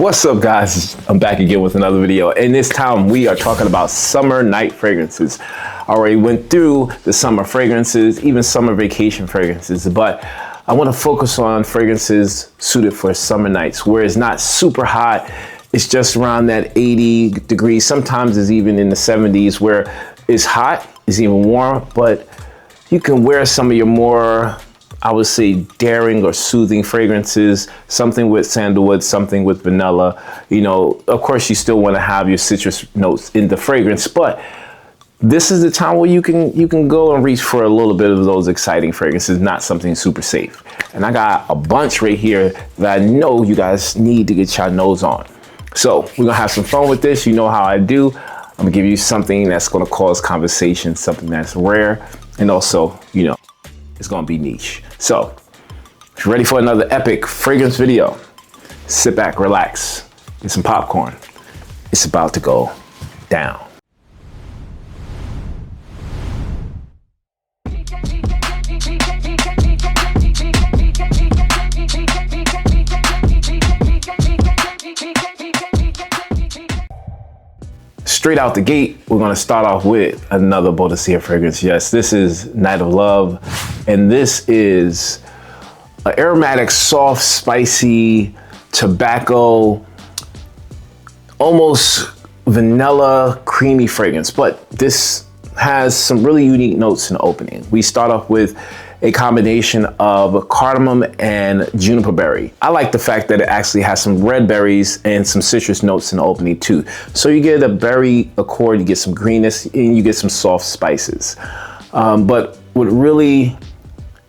What's up, guys? I'm back again with another video, and this time we are talking about summer night fragrances. I already went through the summer fragrances, even summer vacation fragrances, but I want to focus on fragrances suited for summer nights where it's not super hot. It's just around that 80 degrees. Sometimes it's even in the 70s where it's hot, it's even warm, but you can wear some of your more, I would say, daring or soothing fragrances, something with sandalwood, something with vanilla. You know, of course, you still want to have your citrus notes in the fragrance, but this is the time where you can go and reach for a little bit of those exciting fragrances, not something super safe. And I got a bunch right here that I know you guys need to get your nose on. So we're gonna have some fun with this. You know how I do. I'm gonna give you something that's gonna cause conversation, something that's rare, and also, you know, it's gonna be niche. So, if you're ready for another epic fragrance video, sit back, relax, get some popcorn. It's about to go down. Straight out the gate, we're gonna start off with another Boadicea fragrance. Yes, this is Night of Love, and this is an aromatic, soft, spicy, tobacco, almost vanilla, creamy fragrance, but this has some really unique notes in the opening. We start off with a combination of cardamom and juniper berry. I like the fact that it actually has some red berries and some citrus notes in the opening too. So you get a berry accord, you get some greenness, and you get some soft spices. But what really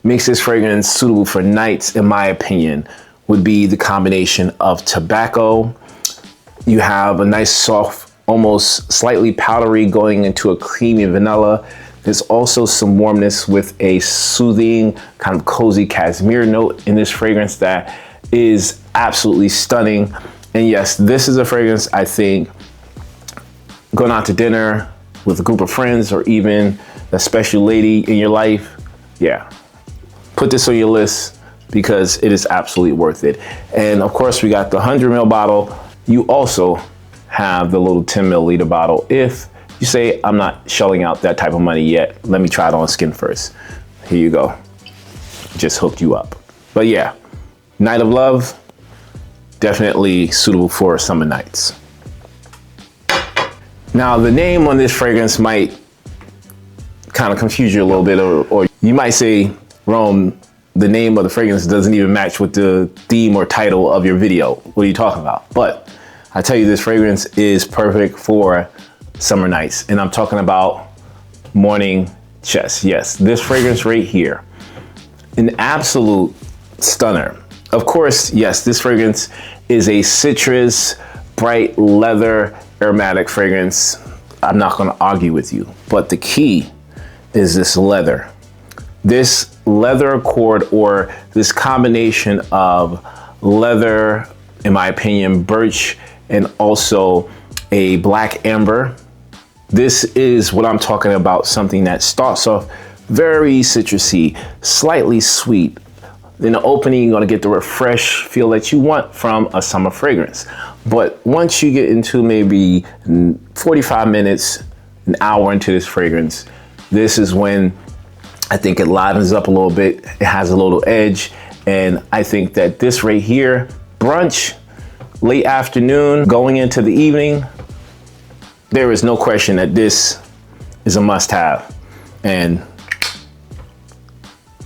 makes this fragrance suitable for nights, in my opinion, would be the combination of tobacco. You have a nice soft, almost slightly powdery going into a creamy vanilla. There's also some warmness with a soothing, kind of cozy cashmere note in this fragrance that is absolutely stunning. And yes, this is a fragrance I think going out to dinner with a group of friends or even a special lady in your life, yeah, put this on your list because it is absolutely worth it. And of course, we got the 100 ml bottle. You also have the little 10 milliliter bottle if you say, I'm not shelling out that type of money yet. Let me try it on skin first. Here you go. Just hooked you up. But yeah, Night of Love, definitely suitable for summer nights. Now, the name on this fragrance might kind of confuse you a little bit, or you might say, Rome, the name of the fragrance doesn't even match with the theme or title of your video. What are you talking about? But I tell you, this fragrance is perfect for summer nights, and I'm talking about Morning Chest. Yes, this fragrance right here, an absolute stunner. Of course, yes, this fragrance is a citrus, bright leather, aromatic fragrance. I'm not going to argue with you, but the key is this leather. This leather accord, or this combination of leather, in my opinion, birch, and also a black amber. This is what I'm talking about, something that starts off very citrusy, slightly sweet. In the opening, you're gonna get the refresh feel that you want from a summer fragrance. But once you get into maybe 45 minutes, an hour into this fragrance, this is when I think it livens up a little bit. It has a little edge. And I think that this right here, brunch, late afternoon, going into the evening, there is no question that this is a must-have. And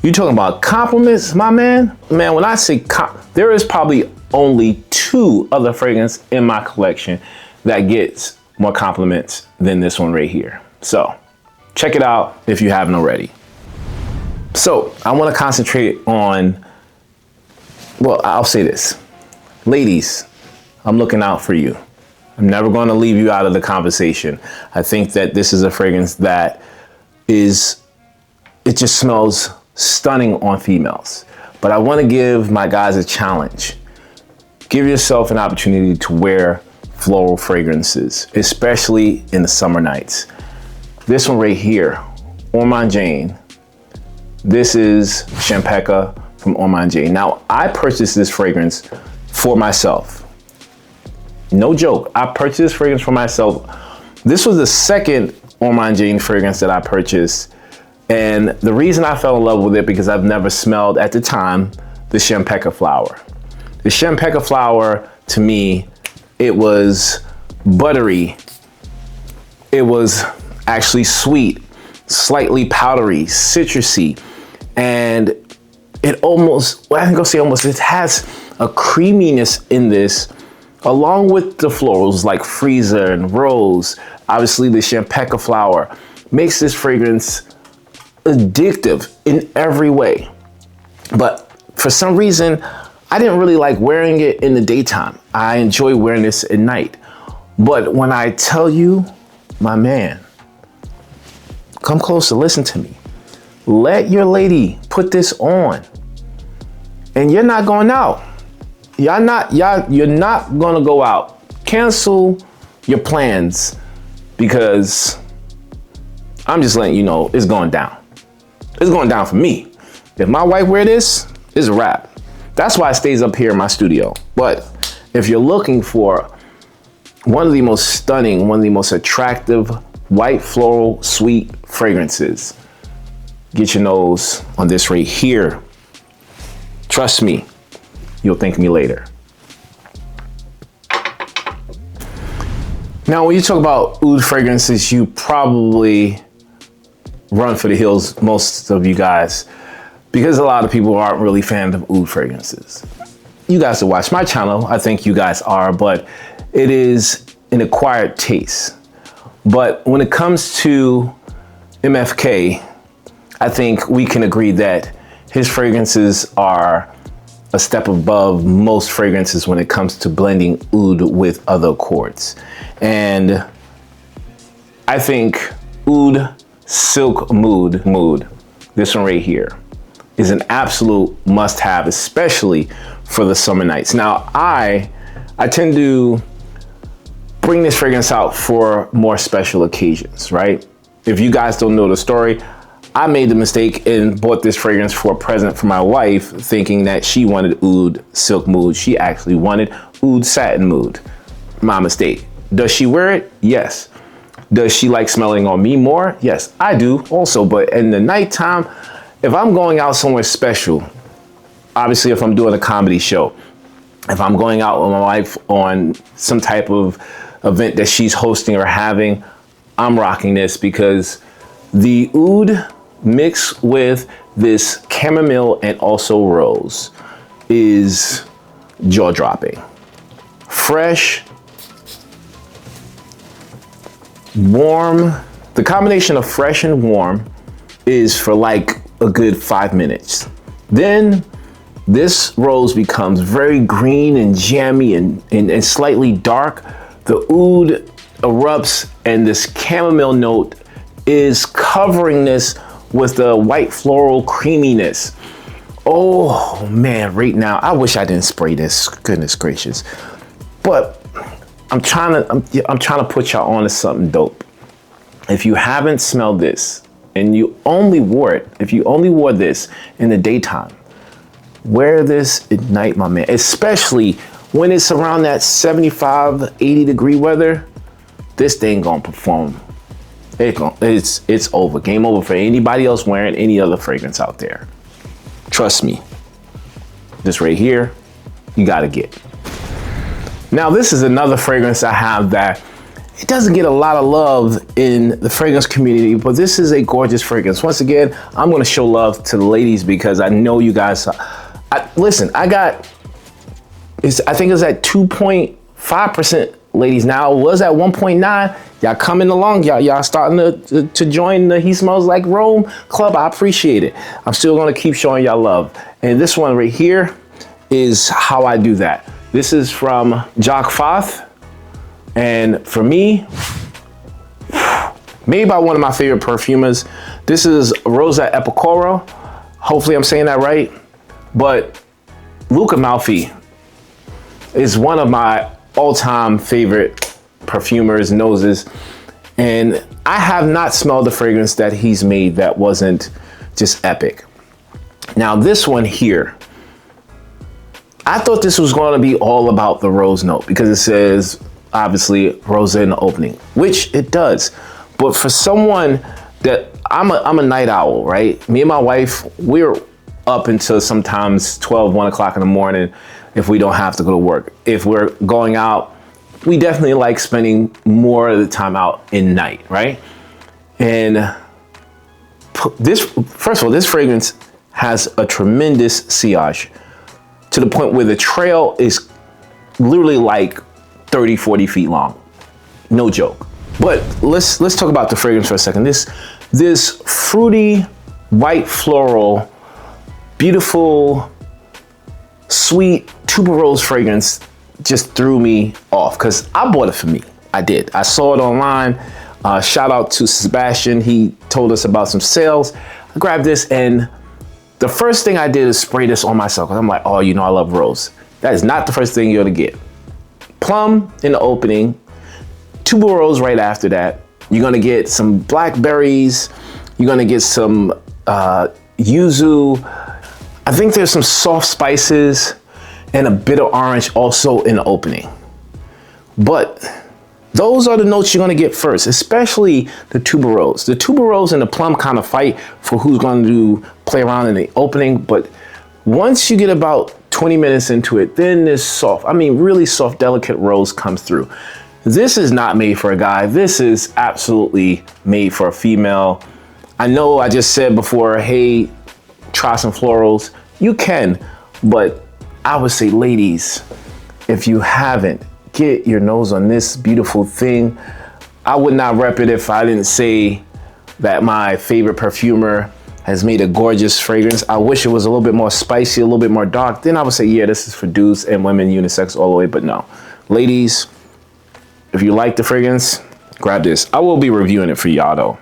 you talking about compliments, my man? Man, when I say there is probably only 2 other fragrances in my collection that gets more compliments than this one right here. So check it out if you haven't already. So I want to concentrate on, well, I'll say this. Ladies, I'm looking out for you. I'm never going to leave you out of the conversation. I think that this is a fragrance that it just smells stunning on females. But I want to give my guys a challenge. Give yourself an opportunity to wear floral fragrances, especially in the summer nights. This one right here, Ormond Jane. This is Champeka from Ormond Jane. Now, I purchased this fragrance for myself. No joke. I purchased this fragrance for myself. This was the second Ormond Jane fragrance that I purchased. And the reason I fell in love with it because I've never smelled at the time the Champaca flower. The Champaca flower, to me, it was buttery. It was actually sweet, slightly powdery, citrusy, and it almost, well, I ain't gonna say almost, it has a creaminess in this, along with the florals like freesia and rose. Obviously the Champaca flower makes this fragrance addictive in every way. But for some reason, I didn't really like wearing it in the daytime. I enjoy wearing this at night. But when I tell you, my man, come closer, listen to me. Let your lady put this on and you're not going out. You're not gonna go out. Cancel your plans because I'm just letting you know it's going down. It's going down for me. If my wife wear this, it's a wrap. That's why it stays up here in my studio. But if you're looking for one of the most stunning, one of the most attractive white floral sweet fragrances, get your nose on this right here. Trust me, you'll thank me later. Now, when you talk about oud fragrances, you probably run for the hills, most of you guys, because a lot of people aren't really fans of oud fragrances. You guys that watch my channel, I think you guys are, but it is an acquired taste. But when it comes to MFK, I think we can agree that his fragrances are a step above most fragrances when it comes to blending oud with other accords. And I think Oud Silk Mood, this one right here, is an absolute must-have, especially for the summer nights. Now, I tend to bring this fragrance out for more special occasions, right? If you guys don't know the story, I made the mistake and bought this fragrance for a present for my wife, thinking that she wanted Oud Silk Mood. She actually wanted Oud Satin Mood. My mistake. Does she wear it? Yes. Does she like smelling on me more? Yes, I do also. But in the nighttime, if I'm going out somewhere special, obviously if I'm doing a comedy show, if I'm going out with my wife on some type of event that she's hosting or having, I'm rocking this because the oud mixed with this chamomile and also rose is jaw-dropping. Fresh, warm. The combination of fresh and warm is for like a good 5 minutes. Then this rose becomes very green and jammy and slightly dark. The oud erupts and this chamomile note is covering this with the white floral creaminess. Oh man, right now, I wish I didn't spray this, goodness gracious. But I'm trying to put y'all on to something dope. If you haven't smelled this and you only wore it, if you only wore this in the daytime, wear this at night, my man, especially when it's around that 75, 80 degree weather. This thing gonna perform. It's over. Game over for anybody else wearing any other fragrance out there. Trust me. This right here, you gotta get. Now, this is another fragrance I have that it doesn't get a lot of love in the fragrance community, but this is a gorgeous fragrance. Once again, I'm gonna show love to the ladies because I know you guys, listen, I think it's at 2.5% ladies now. It was at 1.9. Y'all coming along, y'all starting to join the HeSmellsLikeRome club. I appreciate it. I'm still gonna keep showing y'all love. And this one right here is how I do that. This is from Jacques Fath. And for me, made by one of my favorite perfumers. This is Rosa Epicoro. Hopefully I'm saying that right. But Luca Malfi is one of my all-time favorite perfumers, noses. And I have not smelled a fragrance that he's made that wasn't just epic. Now this one here, I thought this was going to be all about the rose note because it says, obviously, rose in the opening, which it does. But for someone that, I'm a night owl, right? Me and my wife, we're up until sometimes 12, 1 o'clock in the morning if we don't have to go to work. If we're going out, we definitely like spending more of the time out in night, right? And this, first of all, this fragrance has a tremendous sillage to the point where the trail is literally like 30, 40 feet long. No joke. But let's talk about the fragrance for a second. This fruity, white floral, beautiful, sweet tuberose fragrance just threw me off because I bought it for me. I did. I saw it online. Shout out to Sebastian. He told us about some sales. I grabbed this and the first thing I did is spray this on myself. I'm like, oh, you know I love rose. That is not the first thing you're gonna get. Plum in the opening, tuberose right after that. You're gonna get some blackberries. You're gonna get some yuzu. I think there's some soft spices and a bit of orange also in the opening. But those are the notes you're gonna get first, especially the tuberose. The tuberose and the plum kind of fight for who's going to play around in the opening, but once you get about 20 minutes into it, then this soft, I mean really soft, delicate rose comes through. This is not made for a guy. This is absolutely made for a female. I know I just said before, hey, try some florals. You can, but I would say, ladies, if you haven't, get your nose on this beautiful thing. I would not rep it if I didn't say that my favorite perfumer has made a gorgeous fragrance. I wish it was a little bit more spicy, a little bit more dark. Then I would say, yeah, this is for dudes and women, unisex all the way, but no. Ladies, if you like the fragrance, grab this. I will be reviewing it for y'all though.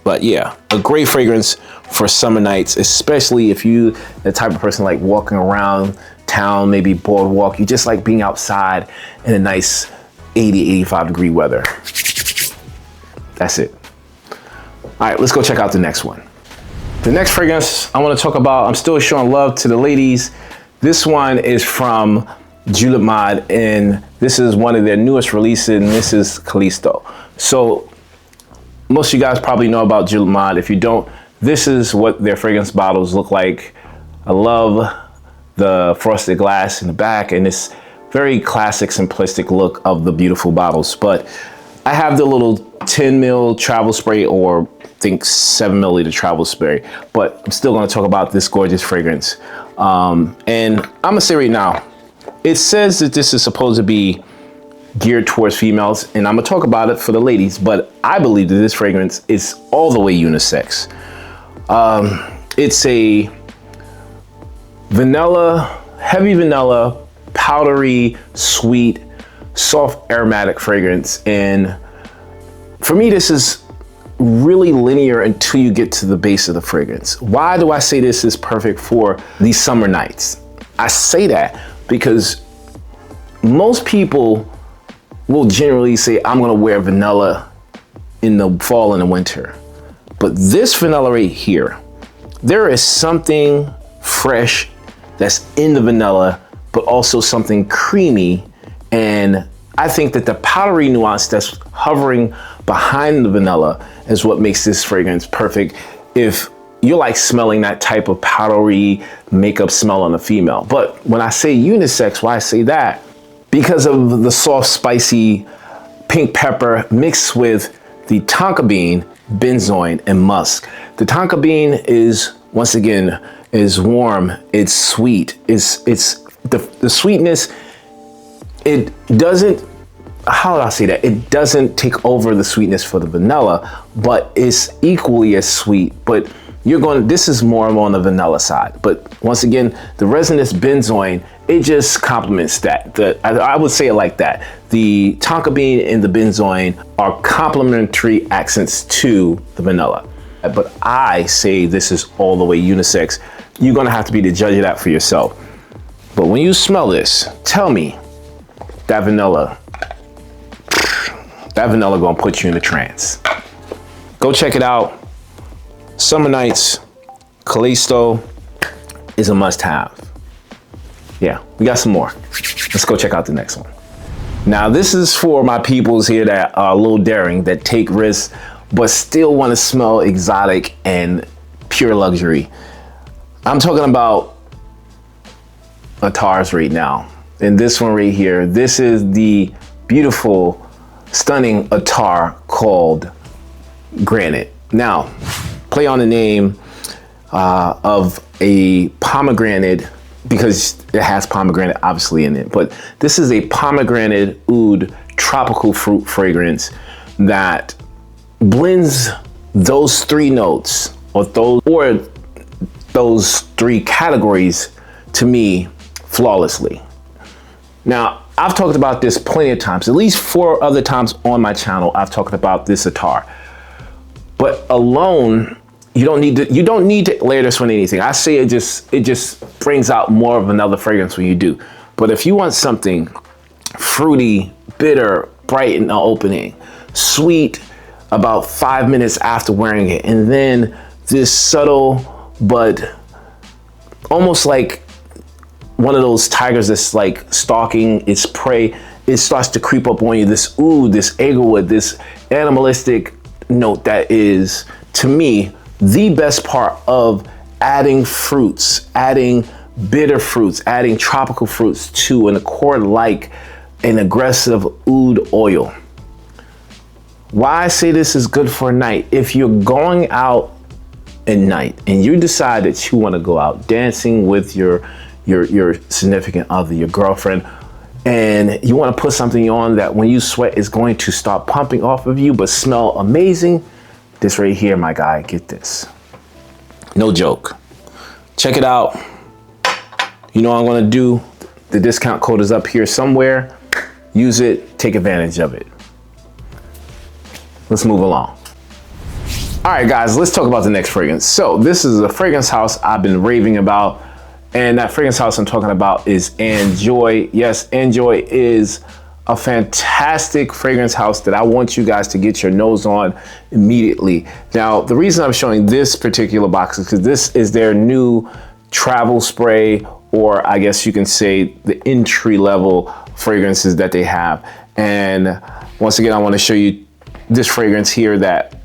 But yeah, a great fragrance for summer nights, especially if you the type of person like walking around town, maybe boardwalk. You just like being outside in a nice 80, 85 degree weather. That's it. All right, let's go check out the next one. The next fragrance I want to talk about, I'm still showing love to the ladies. This one is from Julep Mod, and this is one of their newest releases, and this is Callisto. So most of you guys probably know about Julep Mod. If you don't, this is what their fragrance bottles look like. I love the frosted glass in the back and this very classic, simplistic look of the beautiful bottles. But I have the little 10 ml travel spray, or I think 7 milliliter travel spray, but I'm still gonna talk about this gorgeous fragrance. And I'm gonna say right now, it says that this is supposed to be geared towards females, and I'm gonna talk about it for the ladies, but I believe that this fragrance is all the way unisex. It's a vanilla, heavy vanilla, powdery, sweet, soft aromatic fragrance. And for me, this is really linear until you get to the base of the fragrance. Why do I say this is perfect for these summer nights? I say that because most people will generally say, I'm gonna wear vanilla in the fall and the winter. But this vanilla right here, there is something fresh that's in the vanilla, but also something creamy. And I think that the powdery nuance that's hovering behind the vanilla is what makes this fragrance perfect if you like smelling that type of powdery makeup smell on a female. But when I say unisex, why I say that? Because of the soft, spicy pink pepper mixed with the tonka bean, benzoin, and musk. The tonka bean is, once again, is warm, it's sweet, it's the sweetness, it doesn't, how do I say that? It doesn't take over the sweetness for the vanilla, but it's equally as sweet, but this is more on the vanilla side. But once again, the resinous benzoin, it just complements that. I would say it like that. The tonka bean and the benzoin are complementary accents to the vanilla. But I say this is all the way unisex. You're gonna have to be the judge of that for yourself. But when you smell this, tell me that vanilla gonna put you in a trance. Go check it out. Summer nights, Callisto is a must-have. Yeah, we got some more. Let's go check out the next one. Now, this is for my peoples here that are a little daring, that take risks, but still want to smell exotic and pure luxury. I'm talking about attars right now. And this one right here, this is the beautiful, stunning attar called Granite. Now, play on the name of a pomegranate, because it has pomegranate obviously in it, but this is a pomegranate oud tropical fruit fragrance that blends those three notes, or those three categories, to me flawlessly. Now, I've talked about this plenty of times, at least 4 other times on my channel. I've talked about this attar, but alone, you don't need to layer this with anything. I say it just brings out more of another fragrance when you do. But if you want something fruity, bitter, bright in the opening, sweet about 5 minutes after wearing it, and then this subtle but almost like one of those tigers that's like stalking its prey, it starts to creep up on you, this oud, this egglewood, this animalistic note that is, to me, the best part of adding fruits, adding bitter fruits, adding tropical fruits to an accord like an aggressive oud oil. Why I say this is good for a night: if you're going out at night and you decide that you want to go out dancing with your significant other, your girlfriend, and you want to put something on that when you sweat is going to start pumping off of you but smell amazing, this right here, my guy, get this. No joke. Check it out. You know what I'm gonna do? The discount code is up here somewhere. Use it, take advantage of it. Let's move along. All right, guys, let's talk about the next fragrance. So this is a fragrance house I've been raving about, and that fragrance house I'm talking about is Enjoy. Yes, Enjoy is a fantastic fragrance house that I want you guys to get your nose on immediately. Now, the reason I'm showing this particular box is because this is their new travel spray, or I guess you can say the entry level fragrances that they have. And once again, I want to show you this fragrance here that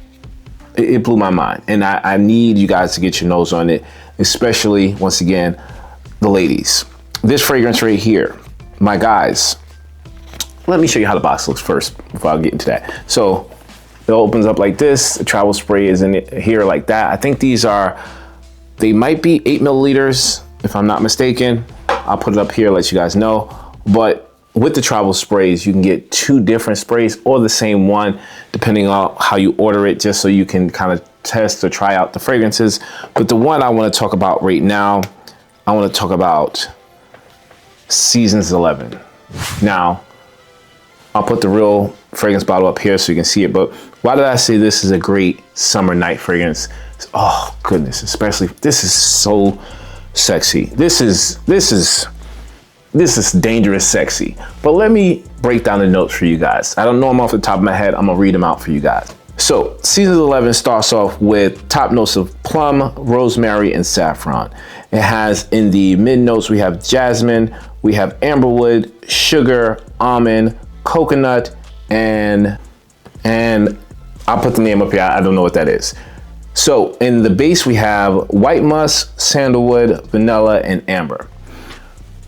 it blew my mind, and I need you guys to get your nose on it, especially, once again, the ladies. This fragrance right here, my guys, let me show you how the box looks first before I get into that. So it opens up like this. The travel spray is in it here like that. I think these are, they might be 8 milliliters if I'm not mistaken. I'll put it up here, let you guys know. But with the travel sprays, you can get 2 different sprays or the same one, depending on how you order it, just so you can kind of test or try out the fragrances. But the one I want to talk about right now, I want to talk about Seasons 11. Now, I'll put the real fragrance bottle up here so you can see it, but why did I say this is a great summer night fragrance? Oh goodness, especially, this is so sexy. This is dangerous sexy. But let me break down the notes for you guys. I don't know them off the top of my head. I'm gonna read them out for you guys. So Seasons 11 starts off with top notes of plum, rosemary, and saffron. It has in the mid notes, we have jasmine, we have amberwood, sugar, almond, coconut, and I'll put the name up here. I don't know what that is. So in the base, we have white musk, sandalwood, vanilla, and amber.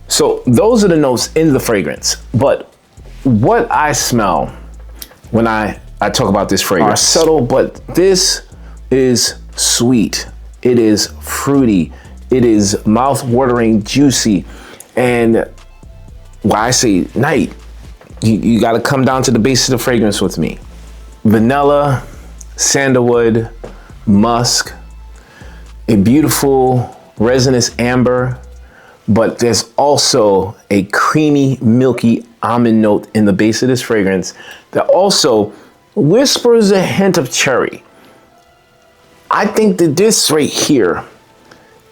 So those are the notes in the fragrance. But what I smell when I talk about this fragrance are subtle, but this is sweet. It is fruity. It is mouth-watering, juicy. And why I say night, you got to come down to the base of the fragrance with me. Vanilla, sandalwood, musk, a beautiful resinous amber, but there's also a creamy, milky almond note in the base of this fragrance that also whispers a hint of cherry. I think that this right here,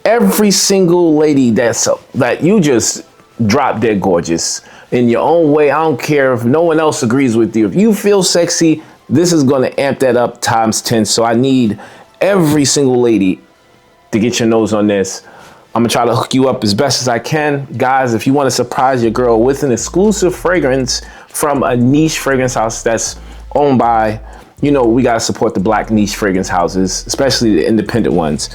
every single lady that you just drop dead gorgeous in your own way. I don't care if no one else agrees with you. If you feel sexy, this is going to amp that up times 10. So I need every single lady to get your nose on this. I'm gonna try to hook you up as best as I can. Guys, if you wanna surprise your girl with an exclusive fragrance from a niche fragrance house that's owned by, you know, we gotta support the Black niche fragrance houses, especially the independent ones.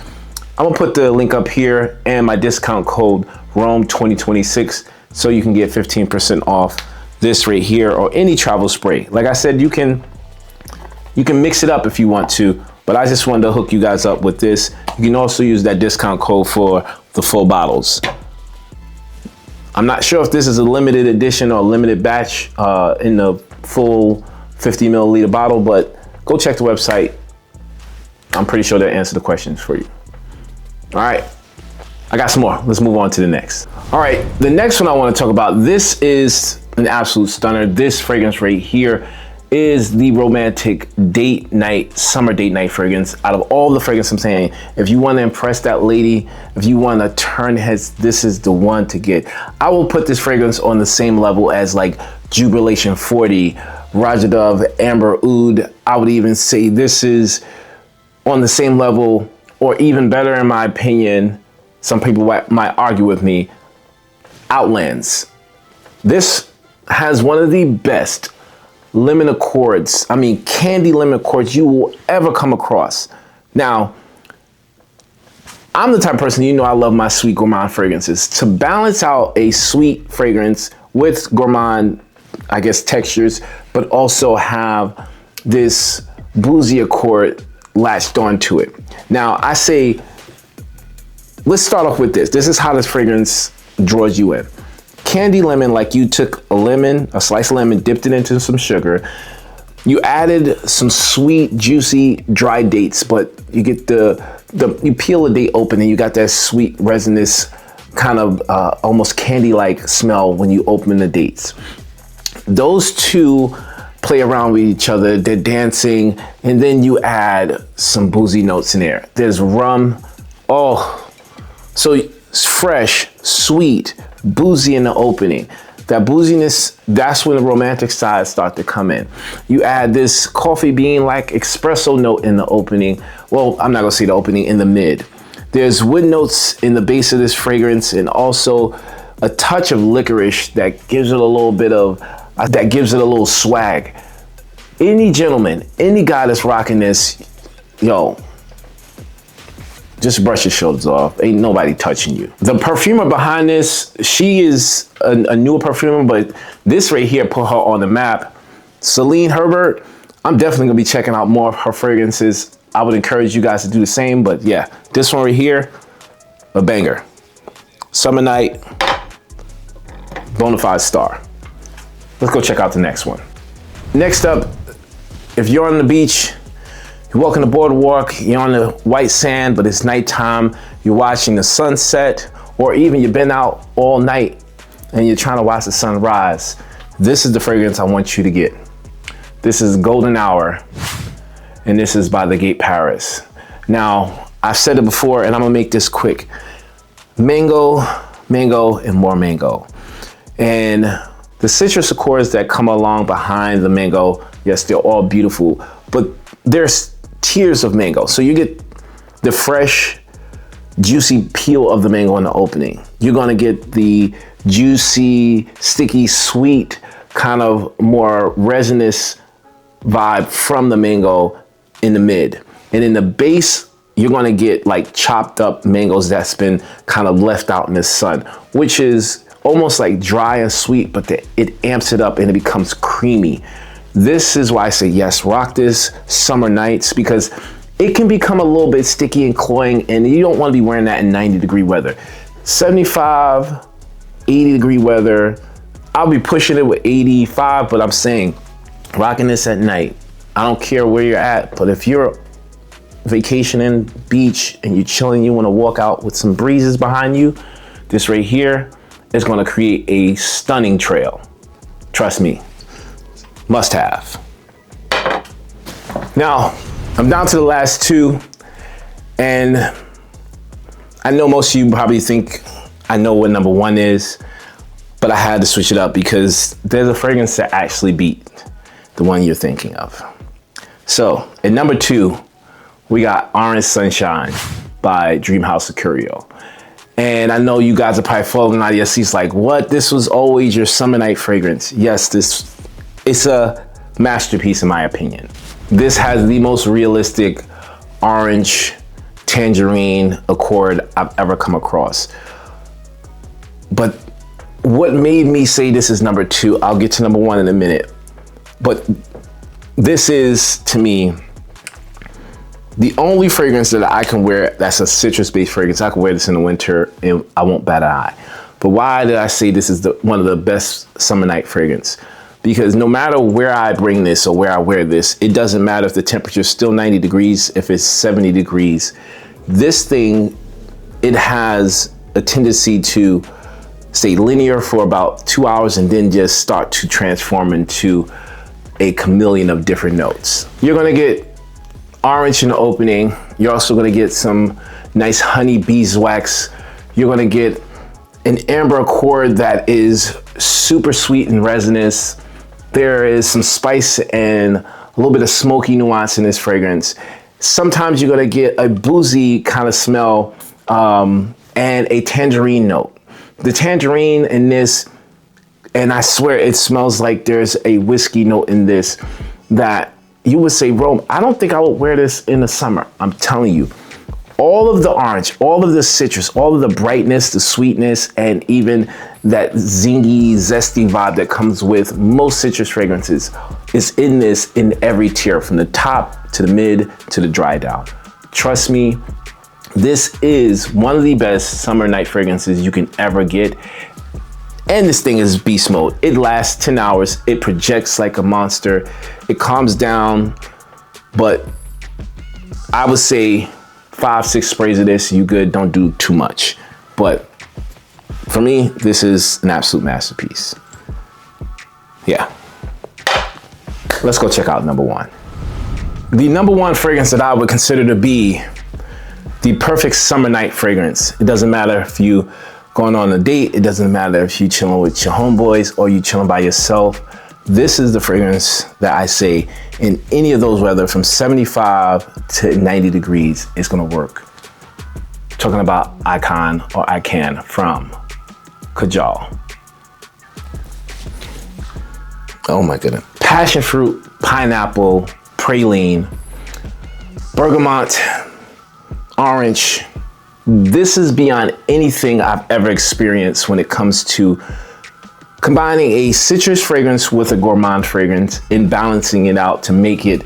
I'm gonna put the link up here and my discount code ROME2026 so you can get 15% off this right here or any travel spray. Like I said, you can mix it up if you want to, but I just wanted to hook you guys up with this. You can also use that discount code for the full bottles. I'm not sure if this is a limited edition or a limited batch in the full 50 milliliter bottle, but go check the website. I'm pretty sure they'll answer the questions for you. All right, I got some more. Let's move on to the next. All right, the next one I want to talk about, this is an absolute stunner. This fragrance right here is the romantic date night, summer date night fragrance. Out of all the fragrances I'm saying, if you want to impress that lady, if you want to turn heads, this is the one to get. I will put this fragrance on the same level as like Jubilation 40, Raja Dove, Amber Oud. I would even say this is on the same level or even better in my opinion. Some people might argue with me, YNlens. This has one of the best lemon accords, I mean candy lemon accords you will ever come across. Now, I'm the type of person, you know, I love my sweet gourmand fragrances. To balance out a sweet fragrance with gourmand, I guess, textures, but also have this boozy accord latched onto it. Now, I say, let's start off with this. This is how this fragrance draws you in. Candy lemon, like you took a lemon, a slice of lemon, dipped it into some sugar. You added some sweet, juicy, dry dates, but you get you peel the date open and you got that sweet, resinous, kind of almost candy-like smell when you open the dates. Those two play around with each other, they're dancing, and then you add some boozy notes in there. There's rum, so it's fresh, sweet, boozy in the opening. That booziness, that's when the romantic sides start to come in. You add this coffee bean like espresso note in the opening. Well, I'm not gonna say the opening, in the mid. There's wood notes in the base of this fragrance and also a touch of licorice that gives it a little bit of, that gives it a little swag. Any gentleman, any guy that's rocking this, yo, just brush your shoulders off. Ain't nobody touching you. The perfumer behind this, she is a newer perfumer, but this right here put her on the map. Celine Herbert, I'm definitely gonna be checking out more of her fragrances. I would encourage you guys to do the same, but yeah, this one right here, a banger. Summer night, bonafide star. Let's go check out the next one. Next up, if you're on the beach, you're walking the boardwalk, you're on the white sand, but it's nighttime, you're watching the sunset, or even you've been out all night and you're trying to watch the sun rise, this is the fragrance I want you to get. This is Golden Hour, and this is by the Gate Paris. Now, I've said it before, and I'm gonna make this quick. Mango, mango, and more mango. And the citrus accords that come along behind the mango, yes, they're all beautiful, but there's tiers of mango. So you get the fresh, juicy peel of the mango in the opening. You're gonna get the juicy, sticky, sweet, kind of more resinous vibe from the mango in the mid. And in the base, you're gonna get like chopped up mangoes that's been kind of left out in the sun, which is almost like dry and sweet, but it amps it up and it becomes creamy. This is why I say yes, rock this summer nights, because it can become a little bit sticky and cloying, and you don't want to be wearing that in 90-degree weather. 75, 80-degree weather, I'll be pushing it with 85, but I'm saying rocking this at night. I don't care where you're at, but if you're vacationing, beach, and you're chilling, you want to walk out with some breezes behind you, this right here is going to create a stunning trail. Trust me. Must have. Now, I'm down to the last two, and I know most of you probably think I know what number one is, but I had to switch it up because there's a fragrance that actually beat the one you're thinking of. So, at number two, we got Orange Sunshine by Dream House of Curio. And I know you guys are probably falling out of your seats like, what? This was always your summer night fragrance. Yes, it's a masterpiece in my opinion. This has the most realistic orange tangerine accord I've ever come across. But what made me say this is number 2, I'll get to number 1 in a minute. But this is, to me, the only fragrance that I can wear that's a citrus-based fragrance. I can wear this in the winter and I won't bat an eye. But why did I say this is one of the best summer night fragrance? Because no matter where I bring this or where I wear this, it doesn't matter if the temperature is still 90 degrees, if it's 70 degrees. This thing, it has a tendency to stay linear for about 2 hours and then just start to transform into a chameleon of different notes. You're gonna get orange in the opening. You're also gonna get some nice honey beeswax. You're gonna get an amber accord that is super sweet and resinous. There is some spice and a little bit of smoky nuance in this fragrance. Sometimes you're gonna get a boozy kind of smell and a tangerine note. The tangerine in this, and I swear it smells like there's a whiskey note in this that you would say, Rome, I don't think I would wear this in the summer. I'm telling you, all of the orange, all of the citrus, all of the brightness, the sweetness, and even that zingy, zesty vibe that comes with most citrus fragrances is in this in every tier, from the top to the mid to the dry down. Trust me, this is one of the best summer night fragrances you can ever get. And this thing is beast mode. It lasts 10 hours. It projects like a monster. It calms down, but I would say 5-6 sprays of this, you good, don't do too much. But for me, this is an absolute masterpiece. Yeah. Let's go check out number 1. The number 1 fragrance that I would consider to be the perfect summer night fragrance. It doesn't matter if you going on a date, it doesn't matter if you chilling with your homeboys or you chilling by yourself. This is the fragrance that I say in any of those weather from 75 to 90 degrees, it's gonna work. Talking about Icon or Ican from Kajal. Oh my goodness. Passion fruit, pineapple, praline, bergamot, orange. This is beyond anything I've ever experienced when it comes to combining a citrus fragrance with a gourmand fragrance and balancing it out to make it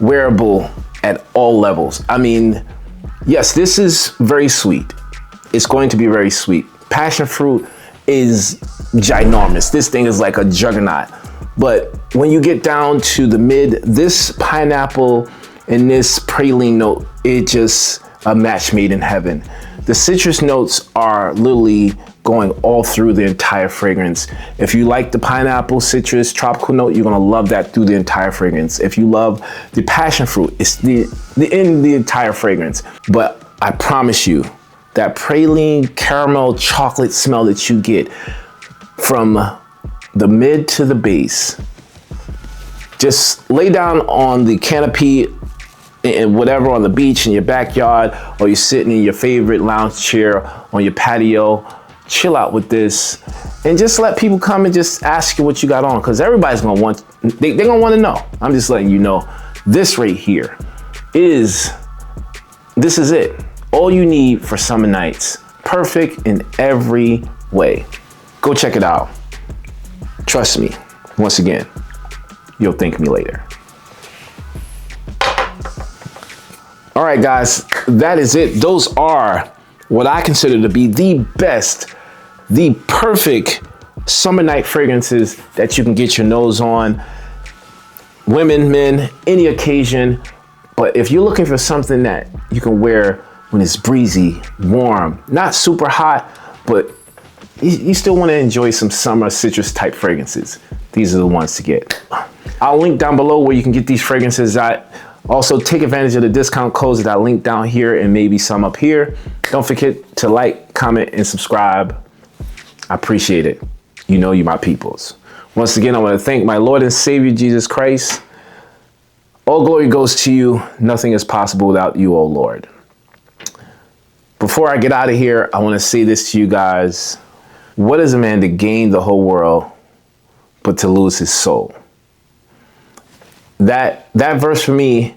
wearable at all levels. I mean, yes, this is very sweet. It's going to be very sweet. Passion fruit is ginormous. This thing is like a juggernaut. But when you get down to the mid, this pineapple and this praline note, it just a match made in heaven. The citrus notes are literally going all through the entire fragrance. If you like the pineapple, citrus, tropical note, you're gonna love that through the entire fragrance. If you love the passion fruit, it's in the entire fragrance. But I promise you, that praline, caramel, chocolate smell that you get from the mid to the base, just lay down on the canopy and whatever on the beach in your backyard, or you're sitting in your favorite lounge chair on your patio, chill out with this and just let people come and just ask you what you got on, because everybody's gonna want, they're gonna want to know. I'm just letting you know, this right here is it. All you need for summer nights. Perfect in every way. Go check it out. Trust me, once again, you'll thank me later. All right, guys, that is it. Those are what I consider to be the best, the perfect summer night fragrances that you can get your nose on. Women, men, any occasion. But if you're looking for something that you can wear when it's breezy, warm, not super hot, but you still want to enjoy some summer citrus type fragrances, these are the ones to get. I'll link down below where you can get these fragrances at. Also, take advantage of the discount codes that I link down here and maybe some up here. Don't forget to like, comment, and subscribe. I appreciate it. You know you my peoples. Once again, I want to thank my Lord and Savior, Jesus Christ. All glory goes to you. Nothing is possible without you, O Lord. Before I get out of here, I want to say this to you guys. What is a man to gain the whole world, but to lose his soul? That verse for me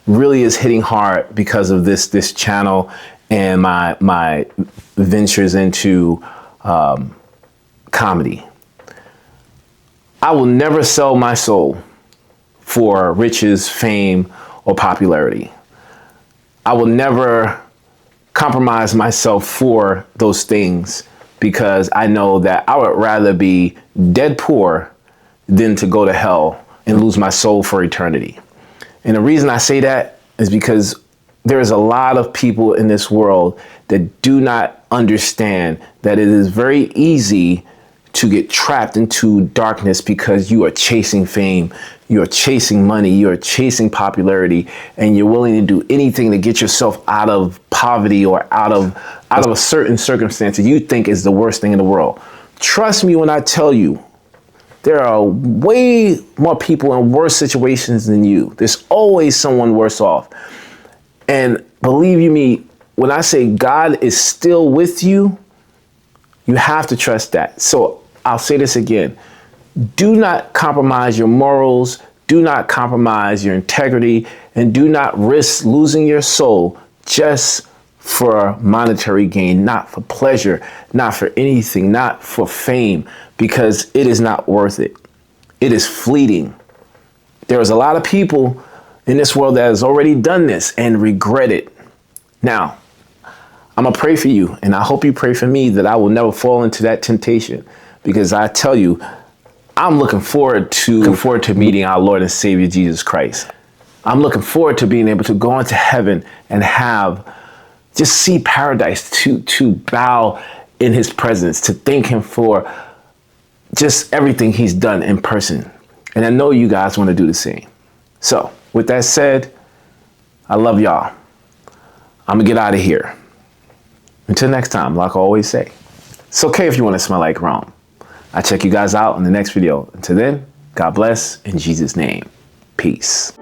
really is hitting hard because of this channel and my ventures into comedy. I will never sell my soul for riches, fame, or popularity. I will never compromise myself for those things because I know that I would rather be dead poor than to go to hell and lose my soul for eternity. And the reason I say that is because there's a lot of people in this world that do not understand that it is very easy to get trapped into darkness because you are chasing fame, you are chasing money, you are chasing popularity, and you're willing to do anything to get yourself out of poverty or out of a certain circumstance that you think is the worst thing in the world. Trust me when I tell you, there are way more people in worse situations than you. There's always someone worse off. And believe you me, when I say God is still with you, you have to trust that. So I'll say this again. Do not compromise your morals. Do not compromise your integrity, and do not risk losing your soul just for monetary gain, not for pleasure, not for anything, not for fame, because it is not worth it. It is fleeting. There's a lot of people in this world that has already done this and regret it. Now, I'm gonna pray for you, and I hope you pray for me that I will never fall into that temptation, because I tell you, I'm looking forward to meeting our Lord and Savior Jesus Christ. I'm looking forward to being able to go into heaven and just see paradise, to bow in his presence, to thank him for just everything he's done in person. And I know you guys want to do the same. So with that said, I love y'all. I'm gonna get out of here. Until next time, like I always say, it's okay if you want to smell like Rome. I'll check you guys out in the next video. Until then, God bless in Jesus' name. Peace.